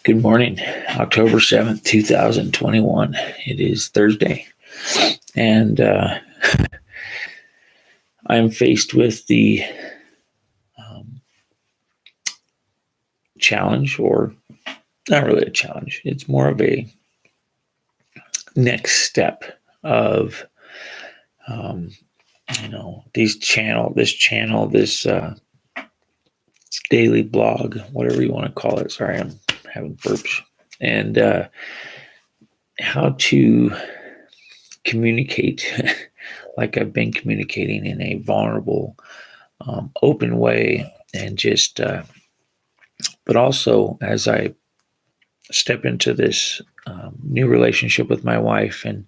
Good morning, October 7th, 2021. It is Thursday, and I'm faced with the um, challenge, or not really a challenge, it's more of a next step of, um, this daily blog, whatever you want to call it. Sorry, I'm having burps. And how to communicate like I've been communicating in a vulnerable, open way, and but also as I step into this new relationship with my wife, and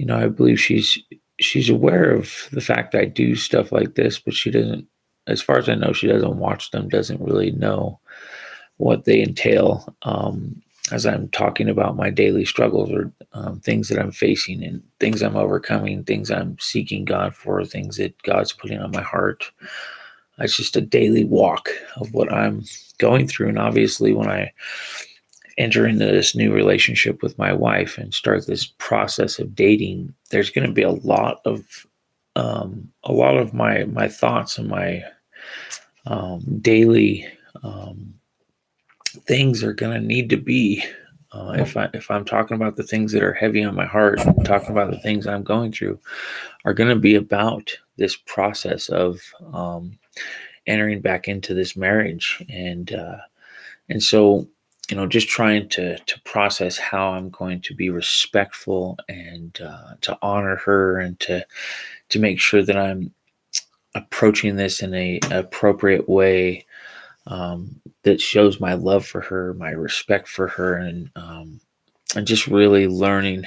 I believe she's aware of the fact that I do stuff like this, but she doesn't. As far as I know, she doesn't watch them, doesn't really know what they entail. As I'm talking about my daily struggles, or things that I'm facing and things I'm overcoming, things I'm seeking God for, things that God's putting on my heart. It's just a daily walk of what I'm going through. And obviously, when I enter into this new relationship with my wife and start this process of dating, there's going to be a lot of my thoughts and my daily things are going to need to be, if I'm talking about the things that are heavy on my heart, talking about the things I'm going through, are going to be about this process of entering back into this marriage. And so, just trying to process how I'm going to be respectful, and to honor her, and to make sure that I'm approaching this in a appropriate way, that shows my love for her, my respect for her, and just really learning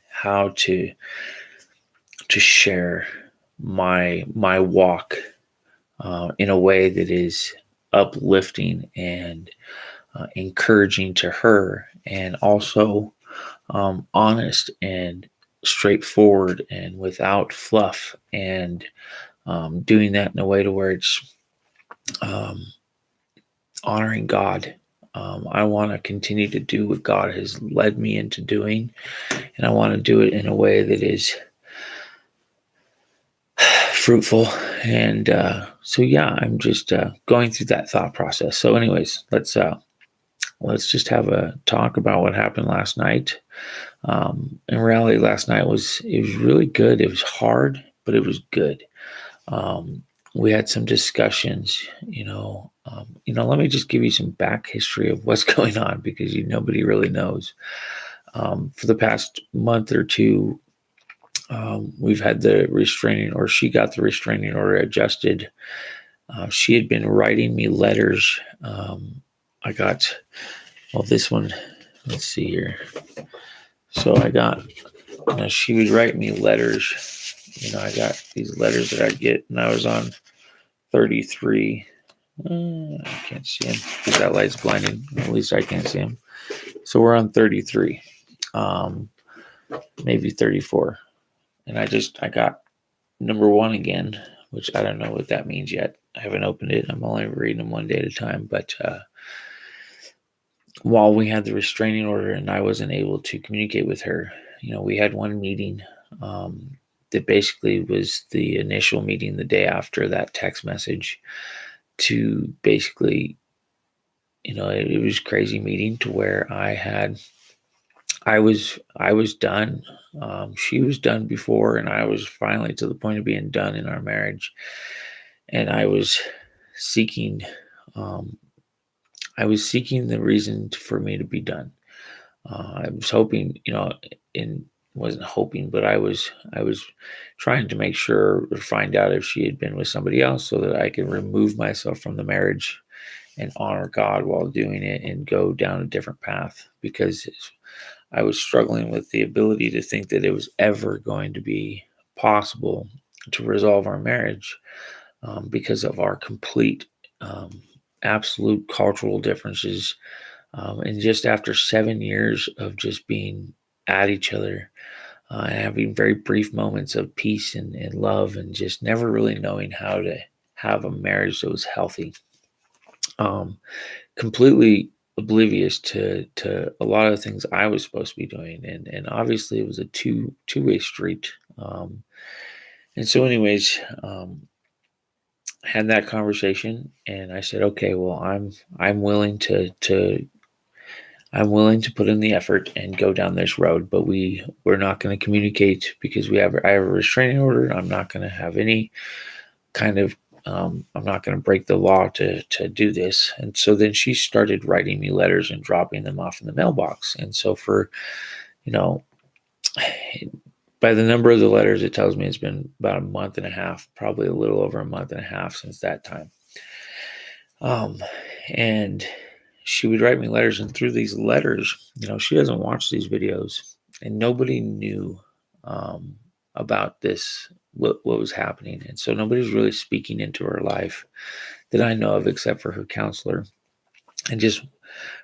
how to share my walk in a way that is uplifting and encouraging to her, and also honest and straightforward and without fluff, and doing that in a way to where it's um, honoring God. I want to continue to do what God has led me into doing, and I want to do it in a way that is fruitful. And so, yeah, I'm just going through that thought process. So, anyways, let's just have a talk about what happened last night. In reality, last night it was really good. It was hard, but it was good. We had some discussions. Let me just give you some back history of what's going on, because nobody really knows. For the past month or two, we've had the restraining, or she got the restraining order adjusted. She had been writing me letters. I got, well, this one, let's see here. So I got, she would write me letters. I got these letters that I get, and I was on 33. I can't see him because that light's blinding. At least I can't see him. So we're on 33, maybe 34. And I got number one again, which I don't know what that means yet. I haven't opened it. I'm only reading them one day at a time. But while we had the restraining order and I wasn't able to communicate with her, we had one meeting that basically was the initial meeting the day after that text message, to basically, it was crazy meeting to where I was done. She was done before, and I was finally to the point of being done in our marriage. And seeking, um, I was seeking the reason for me to be done. I was hoping, and wasn't hoping, but I was trying to make sure, or find out if she had been with somebody else, so that I could remove myself from the marriage and honor God while doing it, and go down a different path, because I was struggling with the ability to think that it was ever going to be possible to resolve our marriage, because of our complete, absolute cultural differences. And just after 7 years of just being at each other, and having very brief moments of peace and love, and just never really knowing how to have a marriage that was healthy. Um, Completely oblivious to a lot of the things I was supposed to be doing, and obviously it was a two-way street. And so, anyways, had that conversation, and I said, okay, well, I'm willing to I'm willing to put in the effort and go down this road, but we're not going to communicate because I have a restraining order. I'm not going to have any kind of I'm not going to break the law to do this. And so then she started writing me letters and dropping them off in the mailbox. And so for, you know, by the number of the letters, it tells me it's been about a month and a half, probably a little over a month and a half since that time. And she would write me letters, and through these letters, she doesn't watch these videos, and nobody knew about this, what was happening. And so nobody's really speaking into her life that I know of, except for her counselor. And just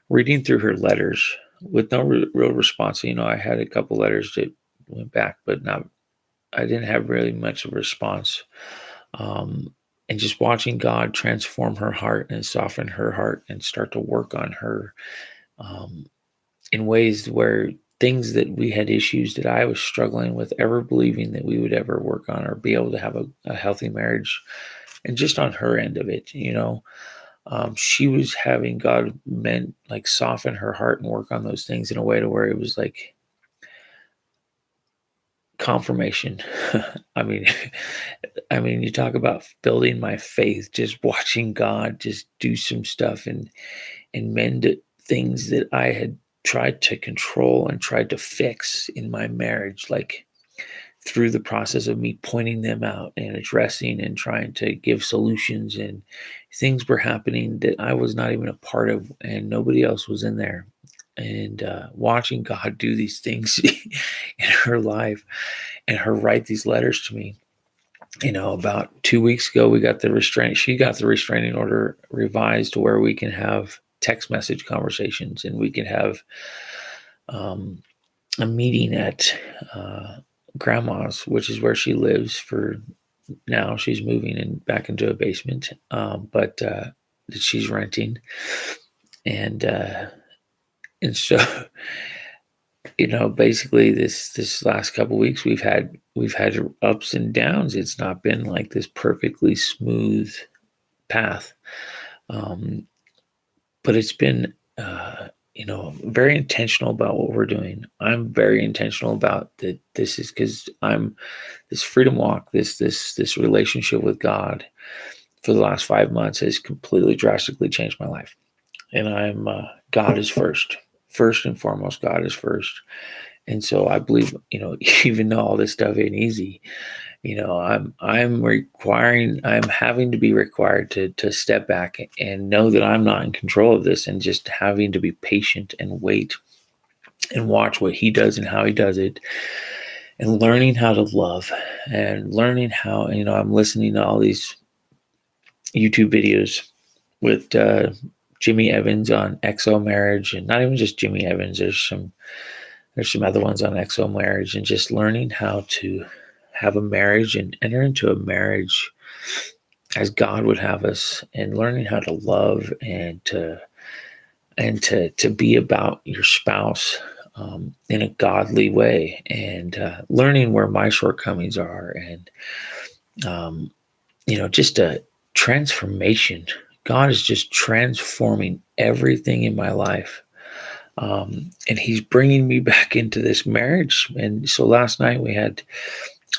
reading through her letters with no real response. I had a couple letters that went back, but I didn't have really much of a response. And just watching God transform her heart and soften her heart and start to work on her in ways where things that we had issues that I was struggling with ever believing that we would ever work on or be able to have a healthy marriage. And just on her end of it, she was having God soften her heart and work on those things in a way to where it was like confirmation. I mean, you talk about building my faith, just watching God just do some stuff and mend things that I had tried to control and tried to fix in my marriage, like through the process of me pointing them out and addressing and trying to give solutions, and things were happening that I was not even a part of and nobody else was in there. And watching God do these things in her life and her write these letters to me. About 2 weeks ago, she got the restraining order revised to where we can have text message conversations, and we can have a meeting at grandma's, which is where she lives for now. She's moving back into a basement, but that she's renting. And so, basically this last couple of weeks we've had ups and downs. It's not been like this perfectly smooth path, but it's been very intentional about what we're doing. I'm very intentional about that. This is because I'm this freedom walk, this relationship with God for the last 5 months has completely drastically changed my life. And I'm God is first and foremost. God is first. And so I believe, even though all this stuff ain't easy, I'm having to be required to step back and know that I'm not in control of this, and just having to be patient and wait and watch what he does and how he does it, and learning how to love, and learning how, I'm listening to all these YouTube videos with Jimmy Evans on XO marriage, and not even just Jimmy Evans. There's some other ones on XO marriage, and just learning how to have a marriage and enter into a marriage as God would have us, and learning how to love and to be about your spouse in a godly way, and learning where my shortcomings are, and just a transformation. God is just transforming everything in my life. And he's bringing me back into this marriage. And so last night we had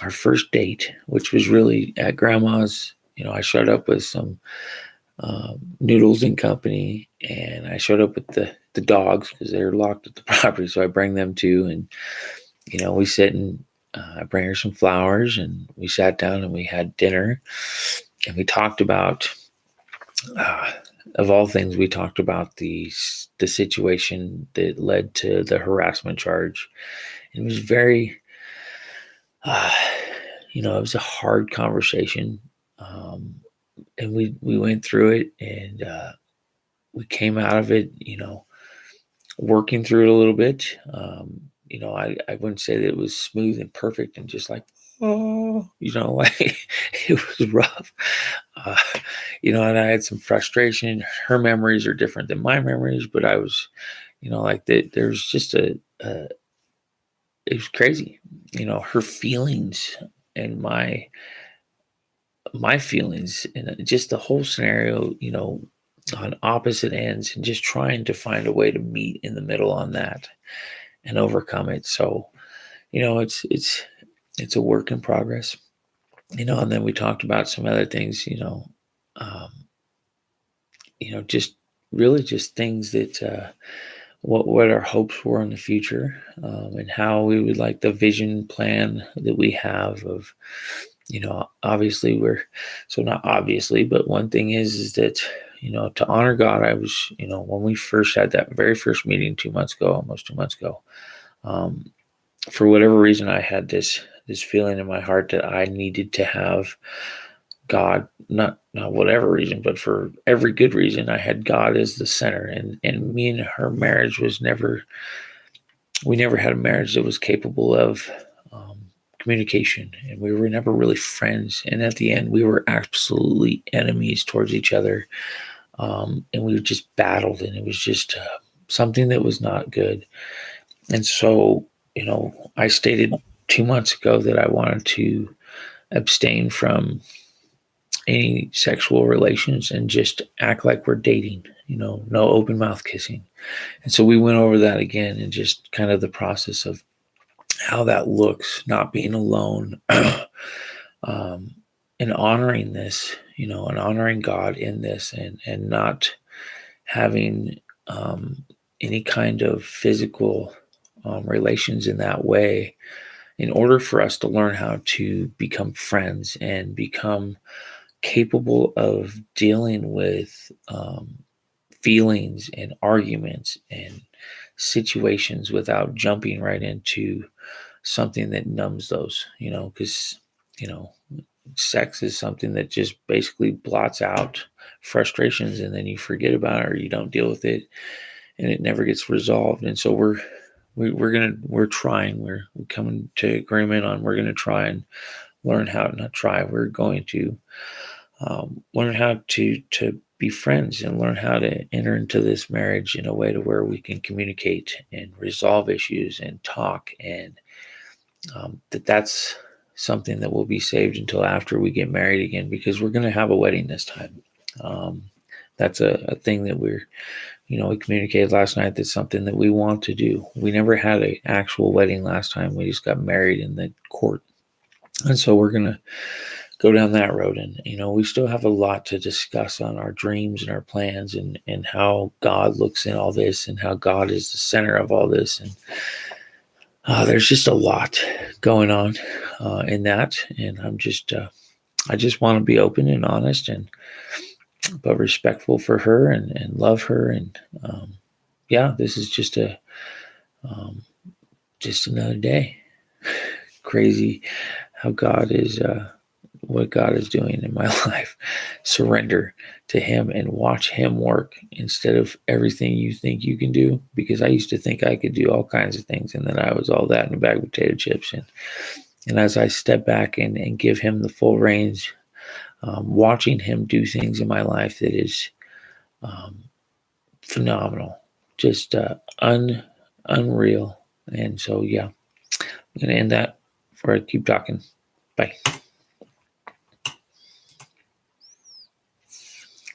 our first date, which was really at grandma's. I showed up with some noodles and company, and I showed up with the dogs because they're locked at the property. So I bring them too. And, we sit and I bring her some flowers, and we sat down and we had dinner, and we talked about, of all things, we talked about the situation that led to the harassment charge. It was very, it was a hard conversation. And we went through it, and we came out of it, working through it a little bit. I wouldn't say that it was smooth and perfect and just like, oh, like it was rough. Uh, and I had some frustration. Her memories are different than my memories, but I was, like that. There's just it was crazy. Her feelings and my feelings and just the whole scenario, on opposite ends, and just trying to find a way to meet in the middle on that and overcome it. So, it's a work in progress, and then we talked about some other things, um, just really just things that, what our hopes were in the future, and how we would like the vision plan that we have of, obviously so not obviously, but one thing is that, to honor God, I was, when we first had that very first meeting 2 months ago, almost 2 months ago, um, for whatever reason, I had this feeling in my heart that I needed to have God, not whatever reason, but for every good reason, I had God as the center, and me and her marriage was never, we never had a marriage that was capable of, communication, and we were never really friends. And at the end, we were absolutely enemies towards each other, and we just battled, and it was just something that was not good. And so, I stated 2 months ago that I wanted to abstain from any sexual relations and just act like we're dating, no open mouth kissing. And so we went over that again, and just kind of the process of how that looks, not being alone, um, and honoring this, and honoring God in this, and not having, any kind of physical, relations in that way, in order for us to learn how to become friends and become capable of dealing with, feelings and arguments and situations without jumping right into something that numbs those, because, you know, sex is something that just basically blots out frustrations, and then you forget about it or you don't deal with it, and it never gets resolved. And so we're trying, we're coming to agreement on, we're going to try and learn how to not try. We're going to, learn how to be friends and learn how to enter into this marriage in a way to where we can communicate and resolve issues and talk, and, that's something that will be saved until after we get married again, because we're going to have a wedding this time. Um, that's a thing that we communicated last night. That's something that we want to do. We never had an actual wedding last time. We just got married in the court. And so we're going to go down that road. And, we still have a lot to discuss on our dreams and our plans, and how God looks in all this, and how God is the center of all this. And there's just a lot going on, in that. And I just want to be open and honest, but respectful for her, and love her. And, yeah, this is um, just another day. Crazy how God is, what God is doing in my life. Surrender to Him and watch Him work instead of everything you think you can do. Because I used to think I could do all kinds of things, and then I was all that in a bag of potato chips. And as I step back and give Him the full range, watching Him do things in my life that is, um, phenomenal, just, unreal. And so, yeah, I'm going to end that before I keep talking. Bye.